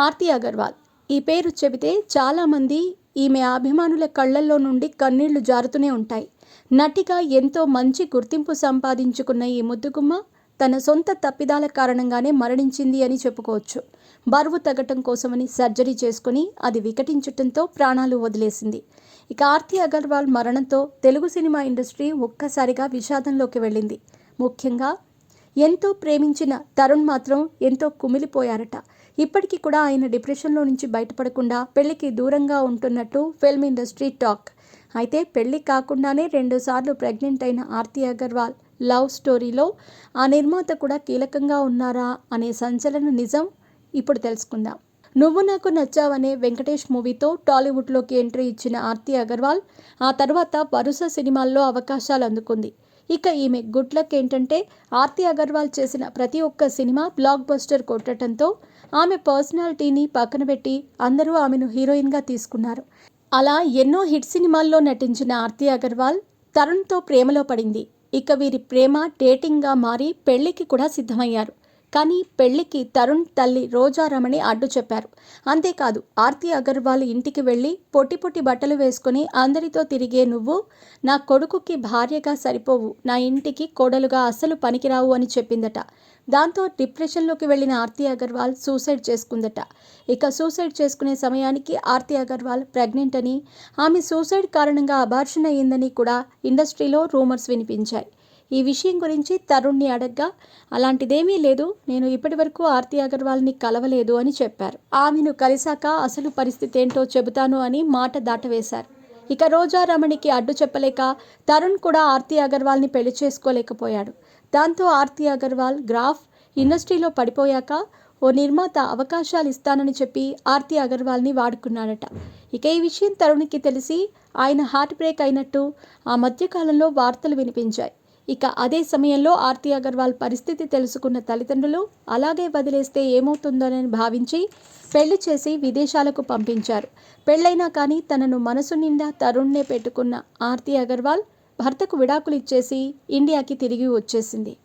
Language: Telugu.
ఆర్తి అగర్వాల్ ఈ పేరు చెబితే చాలామంది ఈమె అభిమానుల కళ్ళల్లో నుండి కన్నీళ్లు జారుతూనే ఉంటాయి. నటిగా ఎంతో మంచి గుర్తింపు సంపాదించుకున్న ఈ ముద్దుగుమ్మ తన సొంత తప్పిదాల కారణంగానే మరణించింది అని చెప్పుకోవచ్చు. బరువు తగ్గటం కోసమని సర్జరీ చేసుకుని అది వికటించటంతో ప్రాణాలు వదిలేసింది. ఇక ఆర్తి అగర్వాల్ మరణంతో తెలుగు సినిమా ఇండస్ట్రీ ఒక్కసారిగా విషాదంలోకి వెళ్ళింది. ముఖ్యంగా ఎంతో ప్రేమించిన తరుణ్ మాత్రం ఎంతో కుమిలిపోయారట. ఇప్పటికీ కూడా ఆయన డిప్రెషన్లో నుంచి బయటపడకుండా పెళ్లికి దూరంగా ఉంటున్నట్టు ఫిల్మ్ ఇండస్ట్రీ టాక్. అయితే పెళ్లి కాకుండానే 2 సార్లు ప్రెగ్నెంట్ అయిన ఆర్తి అగర్వాల్ లవ్ స్టోరీలో ఆ నిర్మాత కూడా కీలకంగా ఉన్నారా అనే సంచలన నిజం ఇప్పుడు తెలుసుకుందాం. నువ్వు నాకు నచ్చావనే వెంకటేష్ మూవీతో టాలీవుడ్లోకి ఎంట్రీ ఇచ్చిన ఆర్తి అగర్వాల్ ఆ తర్వాత వరుస సినిమాల్లో అవకాశాలు అందుకుంది. ఇక ఈమె గుడ్ లక్ ఏంటంటే ఆర్తి అగర్వాల్ చేసిన ప్రతి ఒక్క సినిమా బ్లాక్ బస్టర్ కొట్టడంతో ఆమె పర్సనాలిటీని పక్కన పెట్టి అందరూ ఆమెను హీరోయిన్గా తీసుకున్నారు. అలా ఎన్నో హిట్ సినిమాల్లో నటించిన ఆర్తి అగర్వాల్ తరుణ్తో ప్రేమలో పడింది. ఇక వీరి ప్రేమ డేటింగ్గా మారి పెళ్లికి కూడా సిద్ధమయ్యారు. కానీ పెళ్లికి తరుణ్ తల్లి రోజారమణి అడ్డు చెప్పారు. అంతేకాదు ఆర్తి అగర్వాల్ ఇంటికి వెళ్ళి పొట్టి పొట్టి బట్టలు వేసుకుని అందరితో తిరిగే నువ్వు నా కొడుకుకి భార్యగా సరిపోవు, నా ఇంటికి కోడలుగా అస్సలు పనికిరావు అని చెప్పిందట. దాంతో డిప్రెషన్లోకి వెళ్ళిన ఆర్తి అగర్వాల్ సూసైడ్ చేసుకుందట. ఇక సూసైడ్ చేసుకునే సమయానికి ఆర్తి అగర్వాల్ ప్రెగ్నెంట్ అని, ఆమె సూసైడ్ కారణంగా అబార్షన్ అయ్యిందని కూడా ఇండస్ట్రీలో రూమర్స్ వినిపించాయి. ఈ విషయం గురించి తరుణ్ని అడగ్గా అలాంటిదేమీ లేదు, నేను ఇప్పటి వరకు ఆర్తి అగర్వాల్ని కలవలేదు అని చెప్పారు. ఆమెను కలిశాక అసలు పరిస్థితి ఏంటో చెబుతాను అని మాట దాటవేశారు. ఇక రోజారమణికి అడ్డు చెప్పలేక తరుణ్ కూడా ఆర్తి అగర్వాల్ని పెళ్లి చేసుకోలేకపోయాడు. దాంతో ఆర్తి అగర్వాల్ గ్రాఫ్ ఇండస్ట్రీలో పడిపోయాక ఓ నిర్మాత అవకాశాలు ఇస్తానని చెప్పి ఆర్తి అగర్వాల్ని వాడుకున్నాడట. ఇక ఈ విషయం తరుణ్కి తెలిసి ఆయన హార్ట్ బ్రేక్ అయినట్టు ఆ మధ్యకాలంలో వార్తలు వినిపించాయి. ఇక అదే సమయంలో ఆర్తి అగర్వాల్ పరిస్థితి తెలుసుకున్న తల్లిదండ్రులు అలాగే వదిలేస్తే ఏమవుతుందోనని భావించి పెళ్లి చేసి విదేశాలకు పంపించారు. పెళ్ళైనా కానీ తనను మనసు నిండా తరుణ్నే పెట్టుకున్న ఆర్తి అగర్వాల్ భర్తకు విడాకులు ఇచ్చేసి ఇండియాకి తిరిగి వచ్చేసింది.